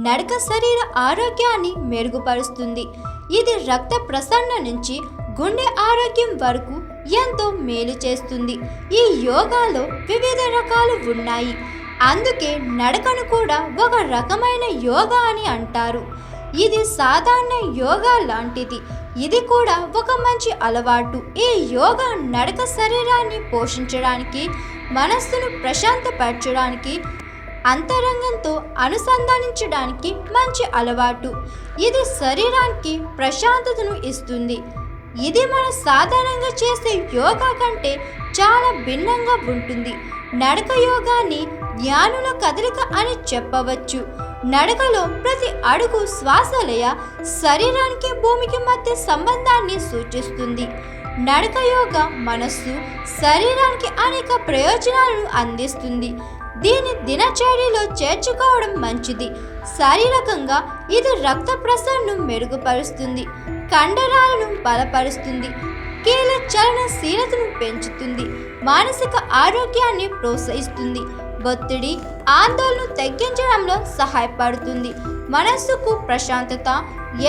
నడక శరీర ఆరోగ్యాన్ని మెరుగుపరుస్తుంది. ఇది రక్త ప్రసరణ నుంచి గుండె ఆరోగ్యం వరకు ఎంతో మేలు చేస్తుంది. ఈ యోగాలో వివిధ రకాలు ఉన్నాయి. అందుకే నడకను కూడా ఒక రకమైన యోగా అని అంటారు. ఇది సాధారణ యోగా లాంటిది. ఇది కూడా ఒక మంచి అలవాటు. ఈ యోగా నడక శరీరాన్ని పోషించడానికి, మనస్సును ప్రశాంతపరచడానికి, అంతరంగంతో అనుసంధానించడానికి మంచి అలవాటు. ఇది శరీరానికి ప్రశాంతతను ఇస్తుంది. ఇది మన సాధారణంగా చేసే యోగా కంటే చాలా భిన్నంగా ఉంటుంది. నడక యోగాని జ్ఞానుల కదలిక అని చెప్పవచ్చు. నడకలో ప్రతి అడుగు శ్వాసలయ శరీరానికి భూమికి మధ్య సంబంధాన్ని సూచిస్తుంది. నడక యోగా మనస్సు, శరీరానికి అనేక ప్రయోజనాలను అందిస్తుంది. దీని దినచర్యలో చేర్చుకోవడం మంచిది. శారీరకంగా ఇది రక్త ప్రసరణను మెరుగుపరుస్తుంది, కండరాలను బలపరుస్తుంది, కీళ్ళ చలనశీలతను పెంచుతుంది, మానసిక ఆరోగ్యాన్ని ప్రోత్సహిస్తుంది, ఒత్తిడి, ఆందోళన తగ్గించడంలో సహాయపడుతుంది, మనస్సుకు ప్రశాంతత,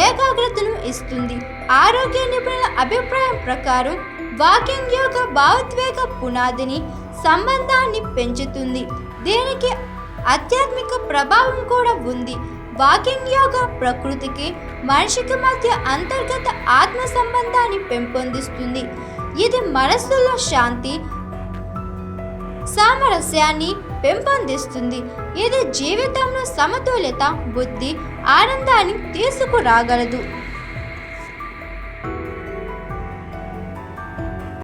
ఏకాగ్రతను ఇస్తుంది. ఆరోగ్య నిపుణుల అభిప్రాయం ప్రకారం వాకింగ్ యోగా భావోద్వేగ పునాదిని, సంబంధాన్ని పెంచుతుంది. దీనికి ఆధ్యాత్మిక ప్రభావం కూడా ఉంది. వాకింగ్ యోగా ప్రకృతికి, మనిషికి మధ్య అంతర్గత ఆత్మ సంబంధాన్ని పెంపొందిస్తుంది. ఇది మనస్సులో శాంతి, సామరస్యాన్ని పెంపొందిస్తుంది. ఇది జీవితంలో సమతుల్యత, బుద్ధి, ఆనందాన్ని తీసుకురాగలదు.